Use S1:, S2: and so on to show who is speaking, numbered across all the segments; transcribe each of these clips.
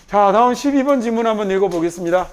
S1: 자, 다음 12번 지문 한번 읽어보겠습니다.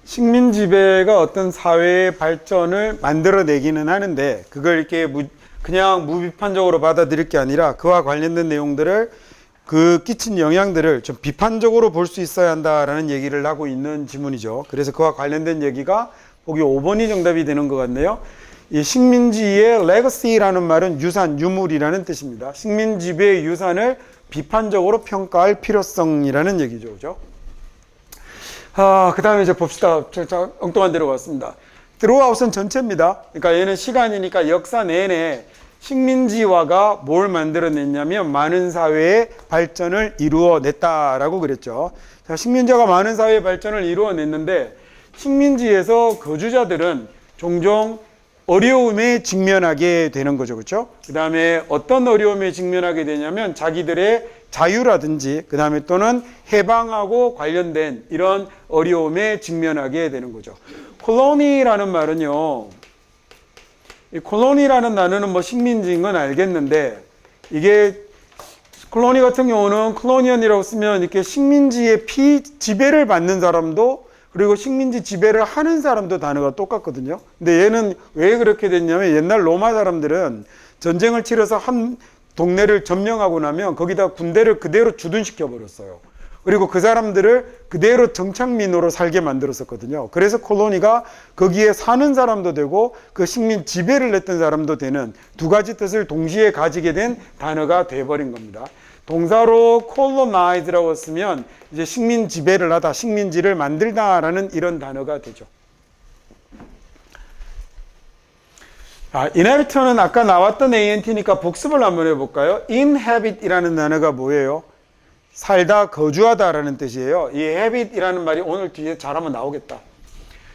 S1: 식민 지배가 어떤 사회의 발전을 만들어내기는 하는데 그걸 이렇게 그냥 무비판적으로 받아들일 게 아니라 그와 관련된 내용들을 그 끼친 영향들을 좀 비판적으로 볼 수 있어야 한다라는 얘기를 하고 있는 지문이죠. 그래서 그와 관련된 얘기가 보기 5번이 정답이 되는 것 같네요. 이 식민지의 legacy라는 말은 유산, 유물이라는 뜻입니다. 식민 지배의 유산을 비판적으로 평가할 필요성이라는 얘기죠. 그죠? 그 다음에 이제 봅시다. 엉뚱한 데로 왔습니다. throughout은 전체입니다. 그러니까 얘는 시간이니까 역사 내내 식민지화가 뭘 만들어냈냐면 많은 사회의 발전을 이루어냈다라고 그랬죠. 자, 식민지화가 많은 사회의 발전을 이루어냈는데 식민지에서 거주자들은 종종 어려움에 직면하게 되는 거죠. 그렇죠? 그 다음에 어떤 어려움에 직면하게 되냐면 자기들의 자유라든지 그 다음에 또는 해방하고 관련된 이런 어려움에 직면하게 되는 거죠. 콜로니라는 말은요, 이 콜로니라는 단어는 뭐 식민지인 건 알겠는데 이게 콜로니 같은 경우는 콜로니언이라고 쓰면 이렇게 식민지의 지배를 받는 사람도 그리고 식민지 지배를 하는 사람도 단어가 똑같거든요. 근데 얘는 왜 그렇게 됐냐면 옛날 로마 사람들은 전쟁을 치러서 한 동네를 점령하고 나면 거기다 군대를 그대로 주둔시켜 버렸어요. 그리고 그 사람들을 그대로 정착민으로 살게 만들었었거든요. 그래서 콜로니가 거기에 사는 사람도 되고 그 식민 지배를 했던 사람도 되는 두 가지 뜻을 동시에 가지게 된 단어가 돼버린 겁니다. 동사로 colonize라고 쓰면 이제 식민 지배를 하다, 식민지를 만들다라는 이런 단어가 되죠. inhabit는 아까 나왔던 ANT니까 복습을 한번 해볼까요? inhabit이라는 단어가 뭐예요? 살다, 거주하다라는 뜻이에요. 이 habit이라는 말이 오늘 뒤에 잘하면 나오겠다.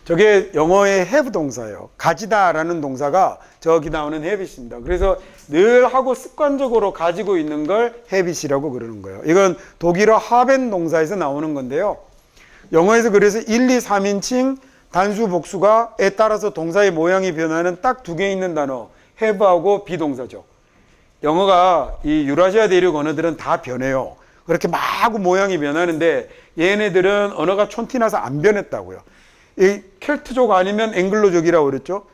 S1: 저게 영어의 have 동사예요. 가지다라는 동사가 저기 나오는 habit입니다. 그래서 늘 하고 습관적으로 가지고 있는 걸 habit이라고 그러는 거예요. 이건 독일어 haben 동사에서 나오는 건데요. 영어에서 그래서 1, 2, 3인칭 단수 복수가에 따라서 동사의 모양이 변하는 딱 두 개 있는 단어 have하고 비동사죠. 영어가 이 유라시아 대륙 언어들은 다 변해요. 그렇게 막 모양이 변하는데 얘네들은 언어가 촌티나서 안 변했다고요. 이 켈트족 아니면 앵글로족이라고 그랬죠.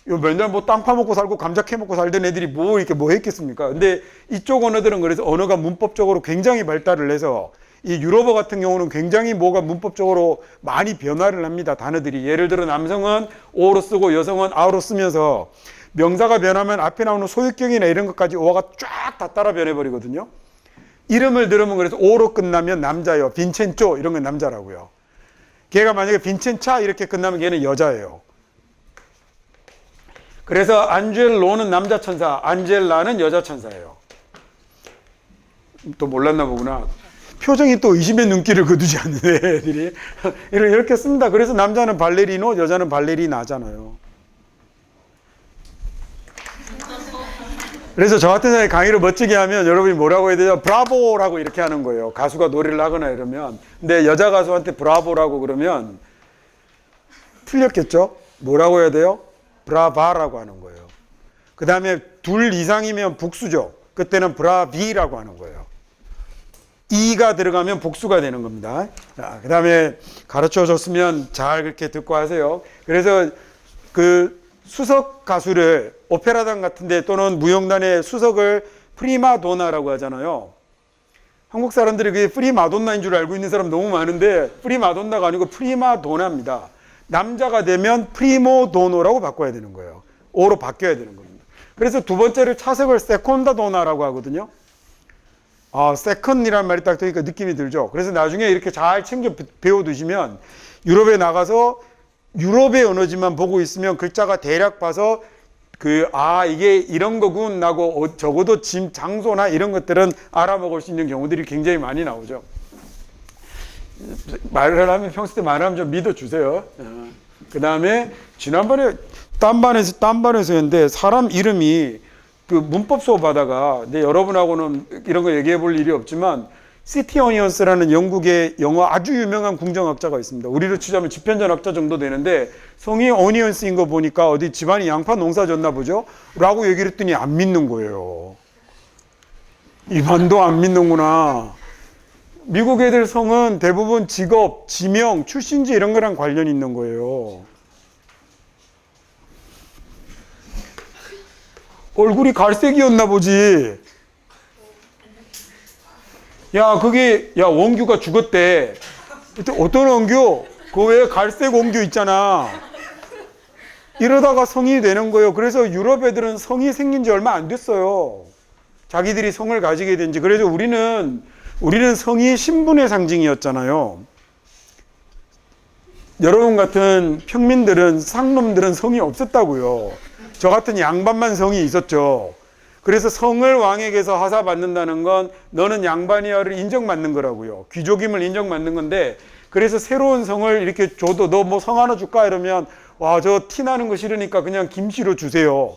S1: 맨날 뭐 땅 파먹고 살고 감자 캐먹고 살던 애들이 뭐 이렇게 뭐 했겠습니까? 근데 이쪽 언어들은 그래서 언어가 문법적으로 굉장히 발달을 해서 이 유럽어 같은 경우는 굉장히 뭐가 문법적으로 많이 변화를 합니다. 단어들이. 예를 들어 남성은 오로 쓰고 여성은 아로 쓰면서 명사가 변하면 앞에 나오는 소유격이나 이런 것까지 오가 쫙 다 따라 변해버리거든요. 이름을 들으면 그래서 오로 끝나면 남자예요. 빈첸쪼 이런 건 남자라고요. 걔가 만약에 빈첸차 이렇게 끝나면 걔는 여자예요. 그래서 안젤로는 남자 천사, 안젤라는 여자 천사예요. 또 몰랐나 보구나. 표정이 또 의심의 눈길을 거두지 않는 애들이 이렇게 씁니다. 그래서 남자는 발레리노, 여자는 발레리나잖아요. 그래서 저 같은 사람이 강의를 멋지게 하면 여러분이 뭐라고 해야 되죠? 브라보라고 이렇게 하는 거예요. 가수가 노래를 하거나 이러면. 근데 여자 가수한테 브라보라고 그러면 틀렸겠죠? 뭐라고 해야 돼요? 브라바라고 하는 거예요. 그 다음에 둘 이상이면 복수죠. 그때는 브라비라고 하는 거예요. 이가 들어가면 복수가 되는 겁니다. 자, 그 다음에 가르쳐 줬으면 잘 그렇게 듣고 하세요. 그래서 그 수석 가수를 오페라단 같은데 또는 무용단의 수석을 프리마도나라고 하잖아요. 한국 사람들이 그게 프리마돈나인 줄 알고 있는 사람 너무 많은데 프리마돈나가 아니고 프리마도나입니다. 남자가 되면 프리모도노라고 바꿔야 되는 거예요. 오로 바뀌어야 되는 겁니다. 그래서 두 번째를 차석을 세콘다도나라고 하거든요. 세컨이라는 말이 딱 들으니까 느낌이 들죠. 그래서 나중에 이렇게 잘 챙겨 배워두시면 유럽에 나가서 유럽의 언어지만 보고 있으면 글자가 대략 봐서 이게 이런 거군 하고 적어도 짐 장소나 이런 것들은 알아먹을 수 있는 경우들이 굉장히 많이 나오죠. 말을 하면 평소 때 말을 하면 좀 믿어주세요. 그 다음에 지난번에 딴 반에서 했는데 사람 이름이 그 문법 수업 하다가 근데 여러분하고는 이런 거 얘기해 볼 일이 없지만 시티 어니언스라는 영국의 영어 아주 유명한 궁정학자가 있습니다. 우리로 치자면 집현전학자 정도 되는데 성이 어니언스인 거 보니까 어디 집안이 양파 농사 졌나 보죠? 라고 얘기를 했더니 안 믿는 거예요. 이만도 안 믿는구나. 미국 애들 성은 대부분 직업, 지명, 출신지 이런 거랑 관련이 있는 거예요. 얼굴이 갈색이었나 보지. 원규가 죽었대. 어떤 원규? 그 외에 갈색 원규 있잖아. 이러다가 성이 되는 거예요. 그래서 유럽 애들은 성이 생긴 지 얼마 안 됐어요. 자기들이 성을 가지게 된 지. 그래서 우리는 성이 신분의 상징이었잖아요. 여러분 같은 평민들은, 상놈들은 성이 없었다고요. 저 같은 양반만 성이 있었죠. 그래서 성을 왕에게서 하사받는다는 건 너는 양반이야를 인정받는 거라고요. 귀족임을 인정받는 건데, 그래서 새로운 성을 이렇게 줘도 너 뭐 성 하나 줄까? 이러면 저 티 나는 거 싫으니까 그냥 김씨로 주세요.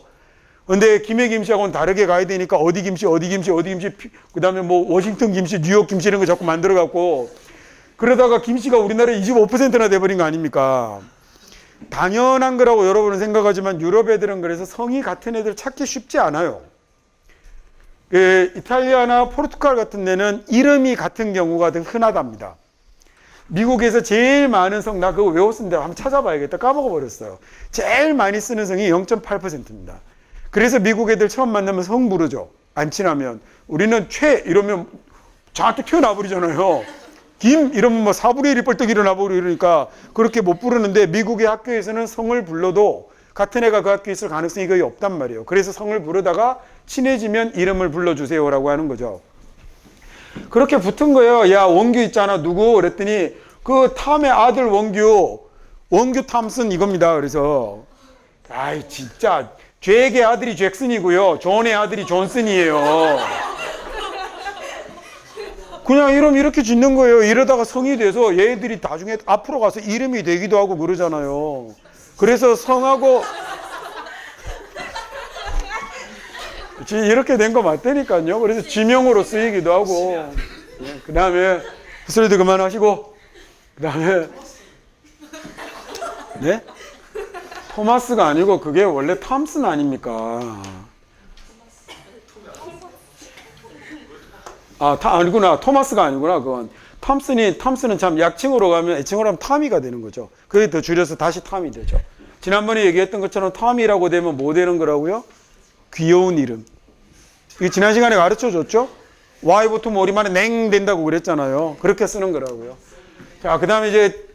S1: 근데 김해 김씨하고는 다르게 가야 되니까 어디 김씨, 그 다음에 뭐 워싱턴 김씨, 뉴욕 김씨 이런 거 자꾸 만들어 갖고 그러다가 김씨가 우리나라에 25%나 돼버린 거 아닙니까? 당연한 거라고 여러분은 생각하지만 유럽 애들은 그래서 성이 같은 애들 찾기 쉽지 않아요. 이탈리아나 포르투갈 같은 데는 이름이 같은 경우가 더 흔하답니다. 미국에서 제일 많은 성, 나 그거 외웠는데 한번 찾아봐야겠다. 까먹어버렸어요. 제일 많이 쓰는 성이 0.8%입니다. 그래서 미국 애들 처음 만나면 성 부르죠. 안 친하면. 우리는 최 이러면 저한테 튀어나버리잖아요. 김 이러면 뭐 4분의 1이 뻘떡 일어나버리고 이러니까 그렇게 못 부르는데 미국의 학교에서는 성을 불러도 같은 애가 그 학교에 있을 가능성이 거의 없단 말이에요. 그래서 성을 부르다가 친해지면 이름을 불러주세요라고 하는 거죠. 그렇게 붙은 거예요. 야, 원규 있잖아. 누구? 그랬더니 그 탐의 아들 원규 탐슨 이겁니다. 그래서 아이 진짜 잭의 아들이 잭슨이고요. 존의 아들이 존슨이에요. 그냥 이름 이렇게 짓는 거예요. 이러다가 성이 돼서 얘들이 나중에 앞으로 가서 이름이 되기도 하고 그러잖아요. 그래서 성하고 이렇게 된 거 맞다니까요. 그래서 지명으로 쓰이기도 하고. 그 다음에 헛소리도 그만하시고. 그 다음에 네? 토마스가 아니고 그게 원래 탐슨 아닙니까? 아니구나. 토마스가 아니구나. 그건 탐슨은 참 약칭으로 가면 애칭으로 하면 타미가 되는 거죠. 그게 더 줄여서 다시 탐이 되죠. 지난번에 얘기했던 것처럼 탐이라고 되면 뭐 되는 거라고요? 귀여운 이름. 이게 지난 시간에 가르쳐 줬죠? Y 붙으면 우리말에 냉 된다고 그랬잖아요. 그렇게 쓰는 거라고요. 자, 그 다음에 이제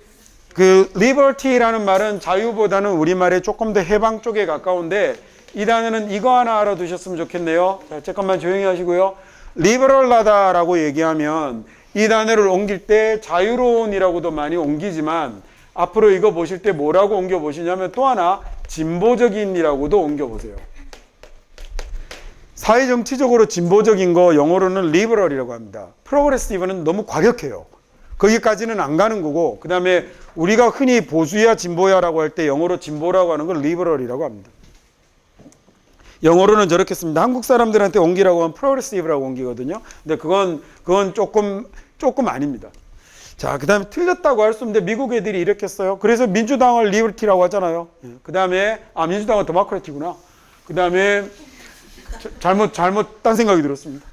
S1: 그 liberty라는 말은 자유보다는 우리말에 조금 더 해방 쪽에 가까운데 이 단어는 이거 하나 알아두셨으면 좋겠네요. 자, 잠깐만 조용히 하시고요. liberal하다라고 얘기하면 이 단어를 옮길 때 자유로운이라고도 많이 옮기지만 앞으로 이거 보실 때 뭐라고 옮겨 보시냐면 또 하나 진보적인이라고도 옮겨보세요. 사회정치적으로 진보적인 거 영어로는 liberal이라고 합니다. progressive는 너무 과격해요. 거기까지는 안 가는 거고, 그 다음에 우리가 흔히 보수야 진보야라고 할 때 영어로 진보라고 하는 걸 liberal이라고 합니다. 영어로는 저렇게 씁니다. 한국 사람들한테 옮기라고 하면 progressive라고 옮기거든요. 근데 그건 조금 아닙니다. 자, 그 다음에 틀렸다고 할 수 없는데 미국 애들이 이렇게 써요. 그래서 민주당을 리버티라고 하잖아요. 그 다음에 민주당은 데모크래티구나. 그 다음에 잘못 딴 생각이 들었습니다.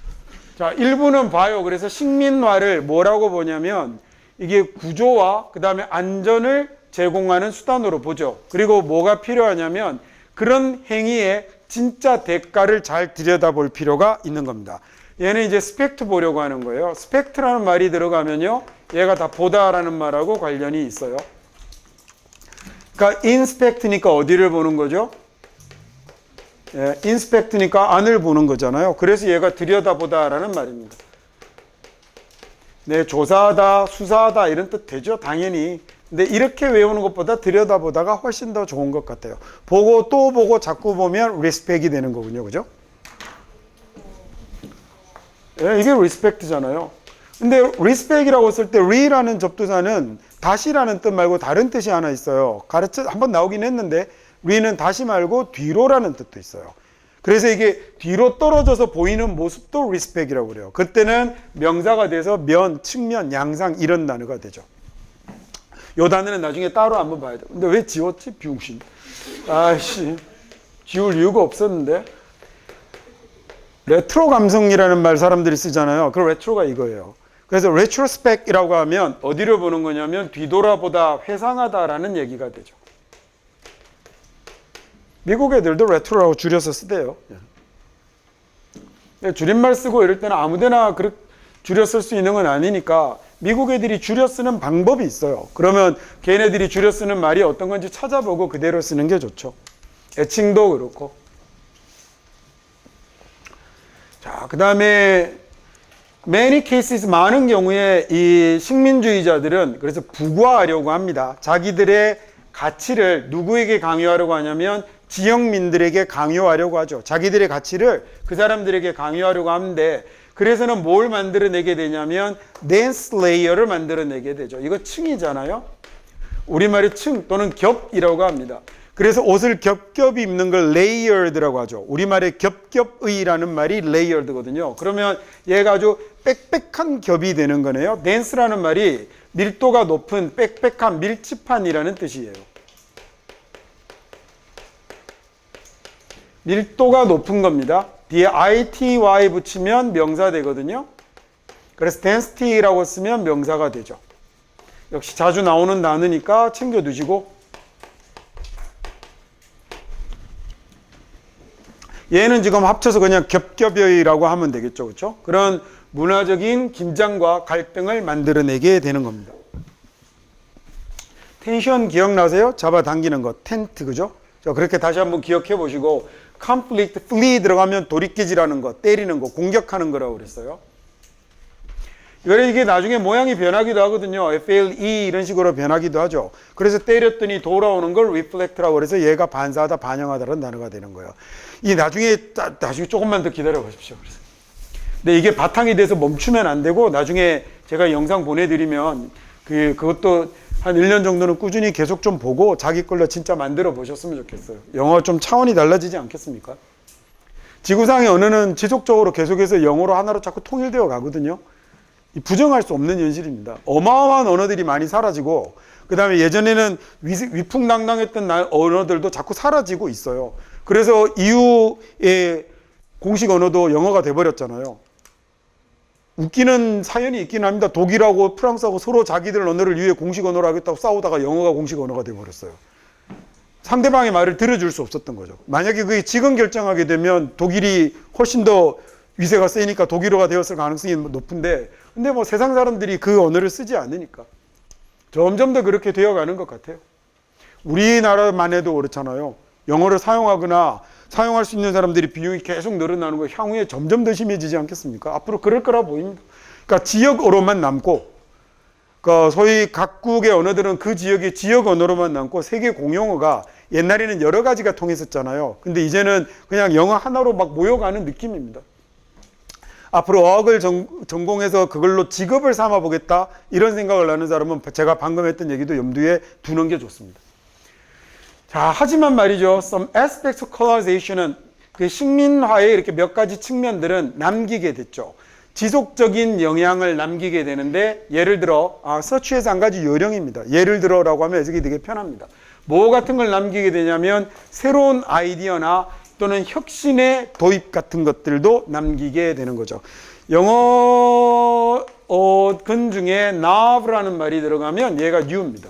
S1: 자, 일부는 봐요. 그래서 식민화를 뭐라고 보냐면 이게 구조와 그 다음에 안전을 제공하는 수단으로 보죠. 그리고 뭐가 필요하냐면 그런 행위에 진짜 대가를 잘 들여다볼 필요가 있는 겁니다. 얘는 이제 스펙트 보려고 하는 거예요. 스펙트라는 말이 들어가면요, 얘가 다 보다라는 말하고 관련이 있어요. 그러니까 인스펙트니까 어디를 보는 거죠? 예, 인스펙트니까 안을 보는 거잖아요. 그래서 얘가 들여다보다라는 말입니다. 네, 조사하다, 수사하다 이런 뜻 되죠, 당연히. 근데 이렇게 외우는 것보다 들여다보다가 훨씬 더 좋은 것 같아요. 보고 또 보고 자꾸 보면 리스펙이 되는 거군요, 그죠? 예, 이게 리스펙트잖아요. 근데 리스펙이라고 쓸 때 re라는 접두사는 다시라는 뜻 말고 다른 뜻이 하나 있어요. 한번 나오긴 했는데 re는 다시 말고 뒤로라는 뜻도 있어요. 그래서 이게 뒤로 떨어져서 보이는 모습도 리스펙이라고 그래요. 그때는 명사가 돼서 면, 측면, 양상 이런 단어가 되죠. 요 단어는 나중에 따로 한번 봐야 돼. 근데 왜 지웠지? 비용신. 아이씨, 지울 이유가 없었는데. 레트로 감성이라는 말 사람들이 쓰잖아요. 그 레트로가 이거예요. 그래서 retrospect이라고 하면 어디를 보는 거냐면 뒤돌아보다, 회상하다라는 얘기가 되죠. 미국 애들도 레트로라고 줄여서 쓰대요. 줄임말 쓰고 이럴 때는 아무데나 줄여 쓸 수 있는 건 아니니까 미국 애들이 줄여 쓰는 방법이 있어요. 그러면 걔네들이 줄여 쓰는 말이 어떤 건지 찾아보고 그대로 쓰는 게 좋죠. 애칭도 그렇고. 자, 그 다음에 many cases, 많은 경우에 이 식민주의자들은 그래서 부과하려고 합니다. 자기들의 가치를 누구에게 강요하려고 하냐면 지역민들에게 강요하려고 하죠. 자기들의 가치를 그 사람들에게 강요하려고 하는데, 그래서는 뭘 만들어내게 되냐면 댄스 레이어를 만들어내게 되죠. 이거 층이잖아요. 우리말의 층 또는 겹이라고 합니다. 그래서 옷을 겹겹이 입는 걸 레이어드라고 하죠. 우리말의 겹겹의라는 말이 레이어드거든요. 그러면 얘가 아주 빽빽한 겹이 되는 거네요. 댄스라는 말이 밀도가 높은, 빽빽한, 밀집한이라는 뜻이에요. 밀도가 높은 겁니다. 뒤에 ity 붙이면 명사 되거든요. 그래서 density라고 쓰면 명사가 되죠. 역시 자주 나오는 단어니까 챙겨두시고, 얘는 지금 합쳐서 그냥 겹겹여이라고 하면 되겠죠, 그렇죠? 그런 문화적인 긴장과 갈등을 만들어내게 되는 겁니다. 텐션 기억나세요? 잡아당기는 거, 텐트, 그죠? 그렇게 다시 한번 기억해 보시고, conflict, flee 들어가면 돌이키지라는 거, 때리는 거, 공격하는 거라고 그랬어요. 이게 나중에 모양이 변하기도 하거든요. FLE 이런 식으로 변하기도 하죠. 그래서 때렸더니 돌아오는 걸 reflect라고 그래서 얘가 반사하다, 반영하다라는 단어가 되는 거예요. 이 나중에 조금만 더 기다려 보십시오. 근데 이게 바탕이 돼서 멈추면 안 되고, 나중에 제가 영상 보내드리면 그것도 한 1년 정도는 꾸준히 계속 좀 보고 자기 걸로 진짜 만들어 보셨으면 좋겠어요. 영어 좀 차원이 달라지지 않겠습니까? 지구상의 언어는 지속적으로 계속해서 영어로 하나로 자꾸 통일되어 가거든요. 부정할 수 없는 현실입니다. 어마어마한 언어들이 많이 사라지고, 그 다음에 예전에는 위풍당당했던 언어들도 자꾸 사라지고 있어요. 그래서 EU의 공식 언어도 영어가 돼버렸잖아요. 웃기는 사연이 있긴 합니다. 독일하고 프랑스하고 서로 자기들 언어를 유해 공식 언어로 하겠다고 싸우다가 영어가 공식 언어가 돼버렸어요. 상대방의 말을 들어줄 수 없었던 거죠. 만약에 그게 지금 결정하게 되면 독일이 훨씬 더 위세가 세니까 독일어가 되었을 가능성이 높은데, 근데 뭐 세상 사람들이 그 언어를 쓰지 않으니까 점점 더 그렇게 되어가는 것 같아요. 우리나라만 해도 그렇잖아요. 영어를 사용하거나 사용할 수 있는 사람들이 비용이 계속 늘어나는 거 향후에 점점 더 심해지지 않겠습니까? 앞으로 그럴 거라 보입니다. 그러니까 지역어로만 남고 그 소위 각국의 언어들은 그 지역의 지역 언어로만 남고 세계 공용어가 옛날에는 여러 가지가 통했었잖아요. 근데 이제는 그냥 영어 하나로 막 모여가는 느낌입니다. 앞으로 어학을 전공해서 그걸로 직업을 삼아 보겠다 이런 생각을 하는 사람은 제가 방금 했던 얘기도 염두에 두는 게 좋습니다. 자, 하지만 말이죠. Some aspects of colonization은 그 식민화의 이렇게 몇 가지 측면들은 남기게 됐죠. 지속적인 영향을 남기게 되는데 예를 들어 서치에서 한 가지 요령입니다. 예를 들어라고 하면 해석이 되게 편합니다. 뭐 같은 걸 남기게 되냐면 새로운 아이디어나 또는 혁신의 도입 같은 것들도 남기게 되는 거죠. 영어 근 중에 nove라는 말이 들어가면 얘가 new입니다.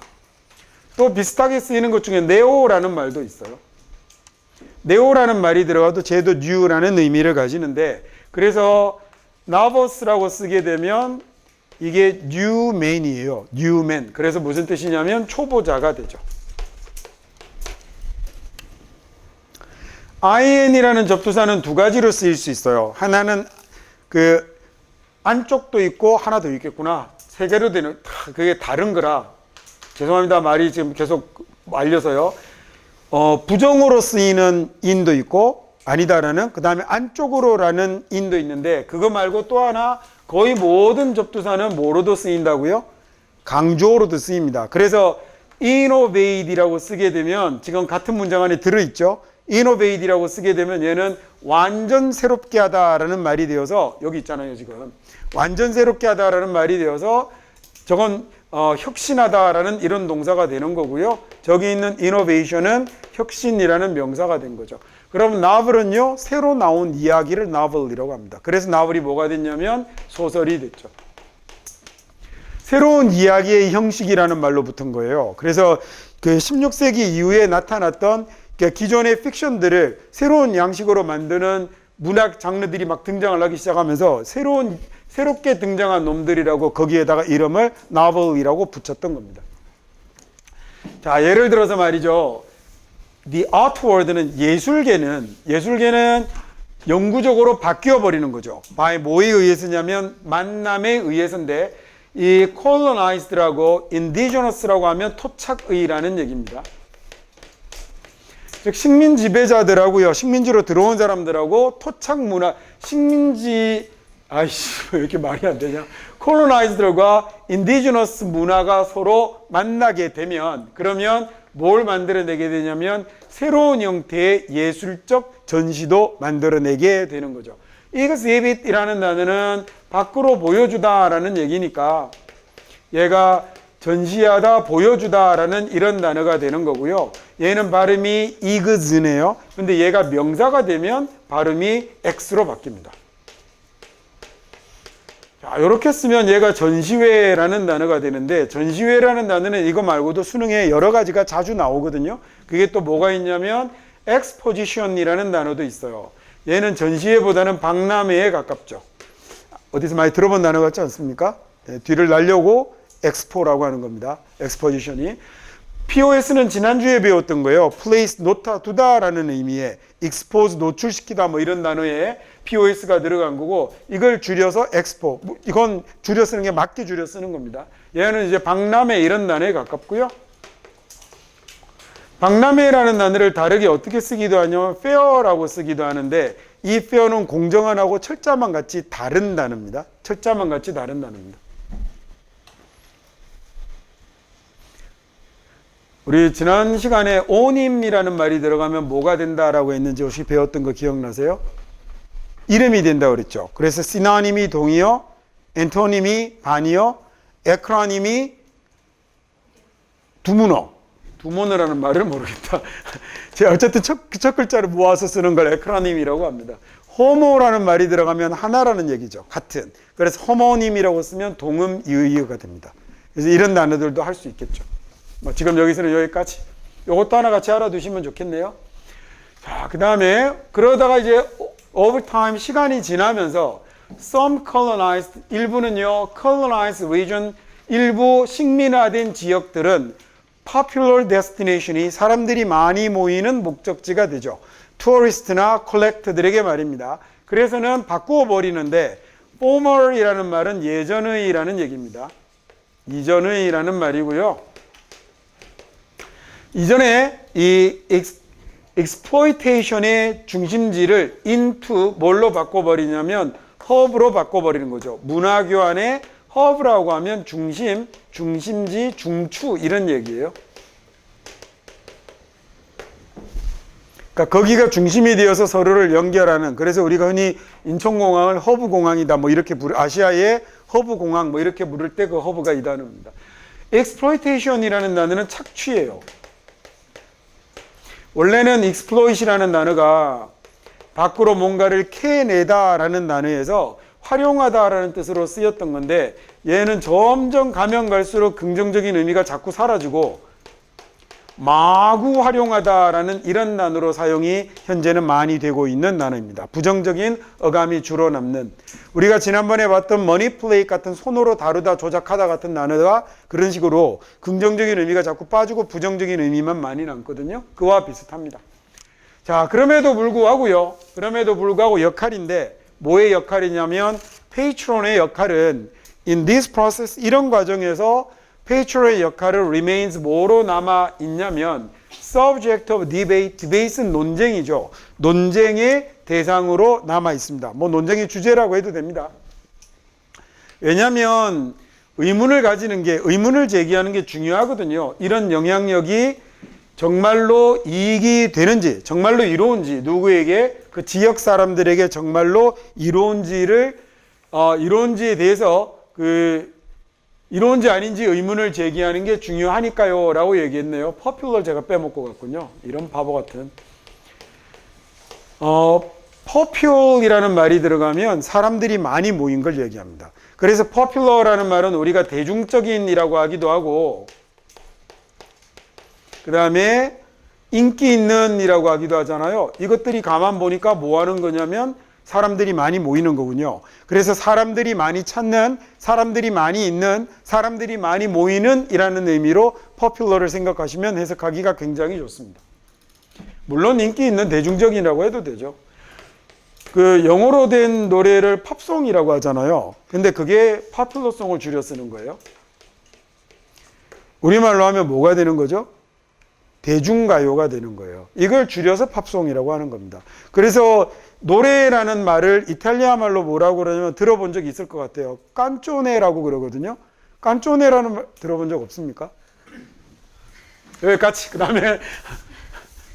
S1: 또 비슷하게 쓰이는 것 중에 neo라는 말도 있어요. neo라는 말이 들어가도 쟤도 new라는 의미를 가지는데 그래서 novous라고 쓰게 되면 이게 newman이에요. newman. 그래서 무슨 뜻이냐면 초보자가 되죠. in이라는 접두사는 두 가지로 쓰일 수 있어요. 하나는 그 안쪽도 있고 하나 더 있겠구나. 세 개로 되는 그게 다른 거라. 죄송합니다. 말이 지금 계속 말려서요. 부정으로 쓰이는 인도 있고 아니다라는 그 다음에 안쪽으로라는 인도 있는데 그거 말고 또 하나 거의 모든 접두사는 뭐로도 쓰인다고요? 강조어로도 쓰입니다. 그래서 innovate이라고 쓰게 되면 지금 같은 문장 안에 들어있죠. innovate이라고 쓰게 되면 얘는 완전 새롭게 하다라는 말이 되어서 여기 있잖아요. 지금 완전 새롭게 하다라는 말이 되어서 저건 혁신하다라는 이런 동사가 되는 거고요. 저기 있는 innovation은 혁신이라는 명사가 된 거죠. 그럼 novel은요, 새로 나온 이야기를 novel이라고 합니다. 그래서 novel이 뭐가 됐냐면 소설이 됐죠. 새로운 이야기의 형식이라는 말로 붙은 거예요. 그래서 그 16세기 이후에 나타났던 기존의 픽션들을 새로운 양식으로 만드는 문학 장르들이 막 등장을 하기 시작하면서 새롭게 등장한 놈들이라고 거기에다가 이름을 novel이라고 붙였던 겁니다. 자, 예를 들어서 말이죠. The art world는 예술계는 영구적으로 바뀌어 버리는 거죠. by 뭐에 의해서냐면 만남에 의해서인데 이 colonized라고 indigenous라고 하면 토착의라는 얘기입니다. 즉 식민 지배자들하고요. 식민지로 들어온 사람들하고 토착 문화 식민지 왜 이렇게 말이 안 되냐? colonized들과 indigenous 문화가 서로 만나게 되면 그러면 뭘 만들어내게 되냐면 새로운 형태의 예술적 전시도 만들어내게 되는 거죠. exhibit이라는 단어는 밖으로 보여주다라는 얘기니까 얘가 전시하다, 보여주다라는 이런 단어가 되는 거고요. 얘는 발음이 ex네요. 근데 얘가 명사가 되면 발음이 x로 바뀝니다. 자, 이렇게 쓰면 얘가 전시회라는 단어가 되는데 전시회라는 단어는 이거 말고도 수능에 여러 가지가 자주 나오거든요. 그게 또 뭐가 있냐면 exposition이라는 단어도 있어요. 얘는 전시회보다는 박람회에 가깝죠. 어디서 많이 들어본 단어 같지 않습니까? 네, 뒤를 날려고 엑스포라고 하는 겁니다. exposition이. POS는 지난주에 배웠던 거예요. place, 놓다, 두다라는 의미의 expose, 노출시키다 뭐 이런 단어에 POS가 들어간 거고 이걸 줄여서 expo, 이건 줄여 쓰는 게 맞게 줄여 쓰는 겁니다. 얘는 이제 박람회 이런 단어에 가깝고요. 박람회라는 단어를 다르게 어떻게 쓰기도 하냐면 fair라고 쓰기도 하는데 이 fair는 공정한하고 철자만 같이 다른 단어입니다. 철자만 같이 다른 단어입니다. 우리 지난 시간에 온임이라는 말이 들어가면 뭐가 된다라고 했는지 혹시 배웠던 거 기억나세요? 이름이 된다 그랬죠. 그래서 시노님이 동의어, 엔토님이 반의어, 에크로님이 두문어. 두문어라는 말을 모르겠다. 제가 어쨌든 첫 글자를 모아서 쓰는 걸 에크로님이라고 합니다. 호모라는 말이 들어가면 하나라는 얘기죠. 같은. 그래서 호모님이라고 쓰면 동음 이의어가 됩니다. 그래서 이런 단어들도 할 수 있겠죠. 지금 여기서는 여기까지. 이것도 하나 같이 알아두시면 좋겠네요. 자, 그 다음에 그러다가 이제 over time 시간이 지나면서 some colonized 일부는요 colonized region 일부 식민화된 지역들은 popular destination이 사람들이 많이 모이는 목적지가 되죠. 투어리스트나 컬렉터들에게 말입니다. 그래서는 바꾸어 버리는데 former이라는 말은 예전의라는 얘기입니다. 이전의라는 말이고요. 이전에 이 exploitation의 중심지를 into 뭘로 바꿔버리냐면 hub로 바꿔버리는 거죠. 문화교환의 hub라고 하면 중심, 중심지, 중추 이런 얘기예요. 그러니까 거기가 중심이 되어서 서로를 연결하는, 그래서 우리가 흔히 인천공항을 허브공항이다 뭐 이렇게 아시아의 허브공항 뭐 이렇게 부를 때 그 허브가 이 단어입니다. exploitation이라는 단어는 착취예요. 원래는 exploit이라는 단어가 밖으로 뭔가를 캐내다라는 단어에서 활용하다라는 뜻으로 쓰였던 건데, 얘는 점점 가면 갈수록 긍정적인 의미가 자꾸 사라지고 마구 활용하다라는 이런 단어로 사용이 현재는 많이 되고 있는 단어입니다. 부정적인 어감이 주로 남는, 우리가 지난번에 봤던 manipulate 같은 손으로 다루다, 조작하다 같은 단어가 그런 식으로 긍정적인 의미가 자꾸 빠지고 부정적인 의미만 많이 남거든요. 그와 비슷합니다. 자, 그럼에도 불구하고 역할인데, 뭐의 역할이냐면 patron의 역할은 in this process, 이런 과정에서 patron의 역할은 remains 뭐로 남아 있냐면 subject of debate, debate는 논쟁이죠. 논쟁의 대상으로 남아 있습니다. 뭐 논쟁의 주제라고 해도 됩니다. 왜냐하면 의문을 제기하는 게 중요하거든요. 이런 영향력이 정말로 이익이 되는지, 정말로 이로운지, 누구에게, 그 지역 사람들에게 정말로 이로운지에 대해서 이로운지 아닌지 의문을 제기하는 게 중요하니까요 라고 얘기했네요. popular 제가 빼먹고 갔군요. 이런 바보 같은. popular이라는 말이 들어가면 사람들이 많이 모인 걸 얘기합니다. 그래서 popular라는 말은 우리가 대중적인이라고 하기도 하고, 그 다음에 인기 있는 이라고 하기도 하잖아요. 이것들이 가만 보니까 뭐 하는 거냐면 사람들이 많이 모이는 거군요. 그래서 사람들이 많이 찾는, 사람들이 많이 있는, 사람들이 많이 모이는 이라는 의미로 popular를 생각하시면 해석하기가 굉장히 좋습니다. 물론 인기 있는, 대중적이라고 해도 되죠. 그 영어로 된 노래를 팝송이라고 하잖아요. 근데 그게 popular송을 줄여 쓰는 거예요. 우리말로 하면 뭐가 되는 거죠? 대중가요가 되는 거예요. 이걸 줄여서 팝송이라고 하는 겁니다. 그래서 노래라는 말을 이탈리아 말로 뭐라고 그러냐면 들어본 적 있을 것 같아요. 깐쪼네라고 그러거든요. 깐쪼네라는 말 들어본 적 없습니까? 여기까지. 그 다음에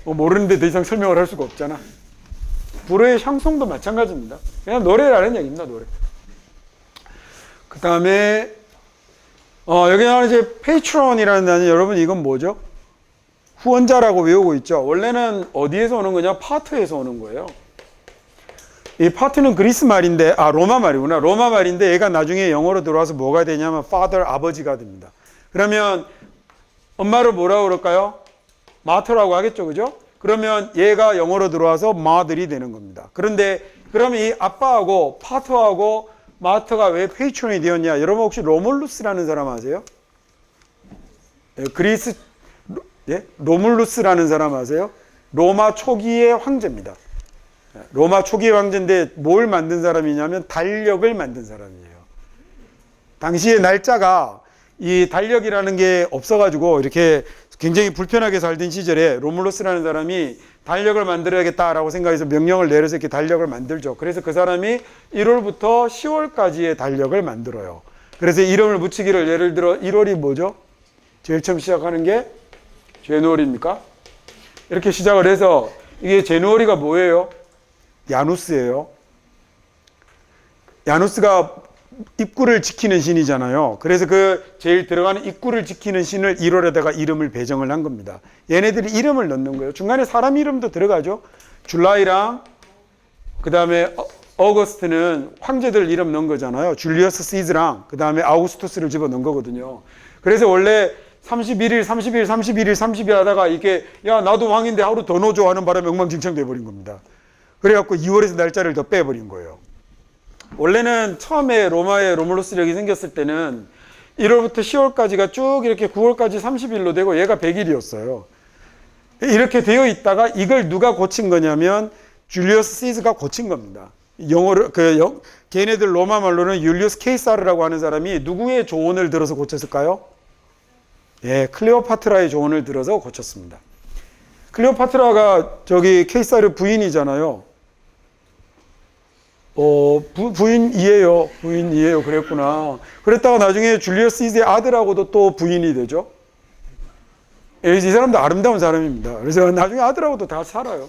S1: 모르는데 더 이상 설명을 할 수가 없잖아. 불어의 샹송도 마찬가지입니다. 그냥 노래라는 얘기입니다. 노래. 그 다음에 여기 나오는 이제 페이트론이라는 단어, 여러분 이건 뭐죠? 후원자라고 외우고 있죠. 원래는 어디에서 오는 거냐? 파트에서 오는 거예요. 이 파트는 그리스 말인데, 로마 말이구나. 로마 말인데 얘가 나중에 영어로 들어와서 뭐가 되냐면 father, 아버지가 됩니다. 그러면 엄마를 뭐라고 그럴까요? 마터라고 하겠죠. 그죠? 그러면 얘가 영어로 들어와서 mother이 되는 겁니다. 그런데 그러면 이 아빠하고 파터하고 마터가 왜 페이트론이 되었냐? 여러분 혹시 로물루스라는 사람 아세요? 로물루스라는 사람 아세요? 로마 초기의 황제입니다. 로마 초기의 황제인데 뭘 만든 사람이냐면 달력을 만든 사람이에요. 당시의 날짜가 이 달력이라는 게 없어가지고 이렇게 굉장히 불편하게 살던 시절에 로물루스라는 사람이 달력을 만들어야겠다라고 생각해서 명령을 내려서 이렇게 달력을 만들죠. 그래서 그 사람이 1월부터 10월까지의 달력을 만들어요. 그래서 이름을 붙이기를, 예를 들어 1월이 뭐죠? 제일 처음 시작하는 게 제누어리입니까? 이렇게 시작을 해서, 이게 제누어리가 뭐예요? 야누스예요. 야누스가 입구를 지키는 신이잖아요. 그래서 그 제일 들어가는 입구를 지키는 신을 1월에다가 이름을 배정을 한 겁니다. 얘네들이 이름을 넣는 거예요. 중간에 사람 이름도 들어가죠. 줄라이랑 그 다음에 어거스트는 황제들 이름 넣은 거잖아요. 줄리어스 시즈랑 그 다음에 아우구스투스를 집어넣은 거거든요. 그래서 원래 31일 하다가 이게 야 나도 왕인데 하루 더 넣어줘 하는 바람에 엉망진창 돼버린 겁니다. 그래갖고 2월에서 날짜를 더 빼버린 거예요. 원래는 처음에 로마의 로물루스력이 생겼을 때는 1월부터 10월까지가 쭉 이렇게 9월까지 30일로 되고 얘가 100일이었어요. 이렇게 되어 있다가 이걸 누가 고친 거냐면 줄리어스 시즈가 고친 겁니다. 영어로 걔네들 로마 말로는 율리우스 케이사르라고 하는 사람이 누구의 조언을 들어서 고쳤을까요? 예, 클레오파트라의 조언을 들어서 고쳤습니다. 클레오파트라가 저기 케이사르 부인이잖아요. 부인이에요. 부인이에요. 그랬구나. 그랬다가 나중에 줄리어스 시저의 아들하고도 또 부인이 되죠. 예, 이 사람도 아름다운 사람입니다. 그래서 나중에 아들하고도 다 살아요.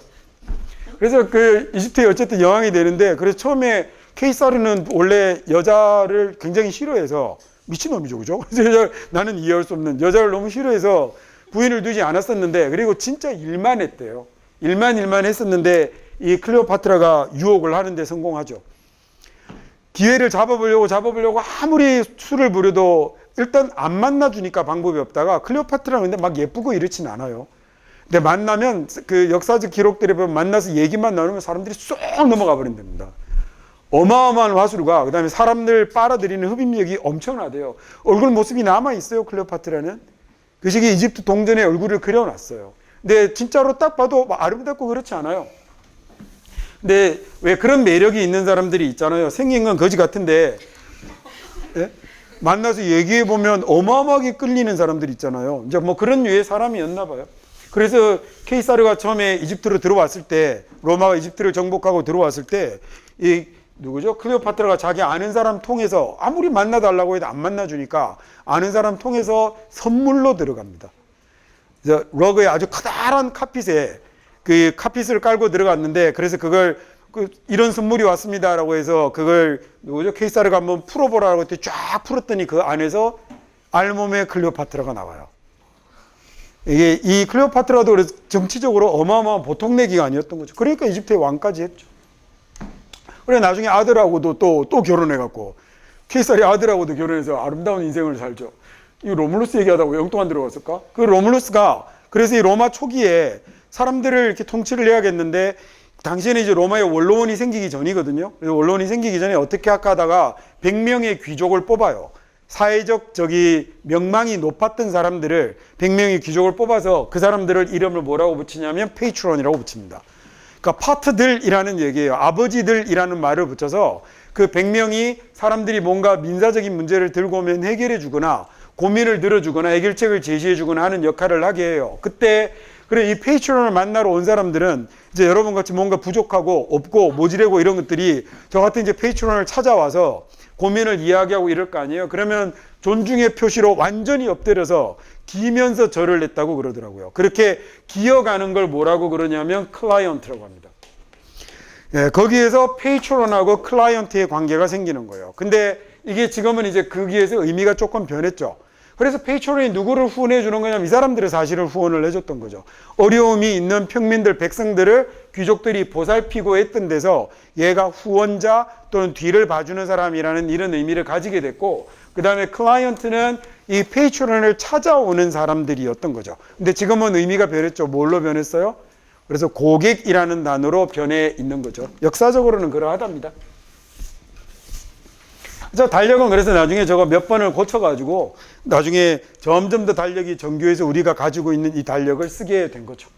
S1: 그래서 그 이집트에 어쨌든 여왕이 되는데, 그래서 처음에 케이사르는 원래 여자를 굉장히 싫어해서 미친놈이죠, 그죠? 그래서 나는 이해할 수 없는 여자를 너무 싫어해서 부인을 두지 않았었는데, 그리고 진짜 일만 했대요. 일만 했었는데 이 클레오파트라가 유혹을 하는데 성공하죠. 기회를 잡아보려고 아무리 수를 부려도 일단 안 만나주니까 방법이 없다가, 클레오파트라는 근데 막 예쁘고 이렇진 않아요. 근데 만나면 그 역사적 기록들에 보면 만나서 얘기만 나누면 사람들이 쏙 넘어가 버린답니다. 어마어마한 화술과 그다음에 사람들 빨아들이는 흡입력이 엄청나대요. 얼굴 모습이 남아 있어요. 클레오파트라는 그 시기 이집트 동전에 얼굴을 그려놨어요. 근데 진짜로 딱 봐도 아름답고 그렇지 않아요. 근데 왜 그런 매력이 있는 사람들이 있잖아요. 생긴 건 거지 같은데, 예? 만나서 얘기해 보면 어마어마하게 끌리는 사람들 있잖아요. 이제 뭐 그런 류의 사람이었나 봐요. 그래서 케이사르가 처음에 이집트로 들어왔을 때, 로마가 이집트를 정복하고 들어왔을 때, 이 누구죠? 클레오파트라가 자기 아는 사람 통해서 아무리 만나달라고 해도 안 만나주니까 아는 사람 통해서 선물로 들어갑니다. 그래서 러그에 아주 커다란 카핏에 그 카핏을 깔고 들어갔는데, 그래서 그걸 이런 선물이 왔습니다라고 해서 그걸 누구죠? 케이사르가 한번 풀어보라고 했더니 쫙 풀었더니 그 안에서 알몸의 클레오파트라가 나와요. 이게 이 클레오파트라도 그래서 정치적으로 어마어마한 보통 내기가 아니었던 거죠. 그러니까 이집트의 왕까지 했죠. 그래 나중에 아들하고도 또 결혼해갖고 케이사르의 아들하고도 결혼해서 아름다운 인생을 살죠. 이 로물루스 얘기하다가 왜 영동안 들어갔을까? 그 로물루스가 그래서 이 로마 초기에 사람들을 이렇게 통치를 해야겠는데, 당시에는 이제 로마에 원로원이 생기기 전이거든요. 그래서 원로원이 생기기 전에 어떻게 할까 하다가 100명의 귀족을 뽑아요. 사회적 명망이 높았던 사람들을 100명의 귀족을 뽑아서 그 사람들을 이름을 뭐라고 붙이냐면 페이트론이라고 붙입니다. 그러니까 파트들이라는 얘기예요. 아버지들이라는 말을 붙여서 그 100명이 사람들이 뭔가 민사적인 문제를 들고 오면 해결해 주거나 고민을 들어주거나 해결책을 제시해 주거나 하는 역할을 하게 해요. 그때 그래 이 페이트론을 만나러 온 사람들은 이제 여러분 같이 뭔가 부족하고 없고 모질하고 이런 것들이 저 같은 이제 페이트론을 찾아와서 고민을 이야기하고 이럴 거 아니에요. 그러면 존중의 표시로 완전히 엎드려서 기면서 절을 냈다고 그러더라고요. 그렇게 기어가는 걸 뭐라고 그러냐면 클라이언트라고 합니다. 예, 거기에서 페이트론하고 클라이언트의 관계가 생기는 거예요. 근데 이게 지금은 이제 거기에서 의미가 조금 변했죠. 그래서 페이트론이 누구를 후원해 주는 거냐면 이 사람들을 사실은 후원을 해줬던 거죠. 어려움이 있는 평민들, 백성들을 귀족들이 보살피고 했던 데서 얘가 후원자 또는 뒤를 봐주는 사람이라는 이런 의미를 가지게 됐고, 그 다음에 클라이언트는 이 페이트론을 찾아오는 사람들이었던 거죠. 근데 지금은 의미가 변했죠. 뭘로 변했어요? 그래서 고객이라는 단어로 변해 있는 거죠. 역사적으로는 그러하답니다. 저 달력은 그래서 나중에 저거 몇 번을 고쳐가지고 나중에 점점 더 달력이 정교해서 우리가 가지고 있는 이 달력을 쓰게 된 거죠.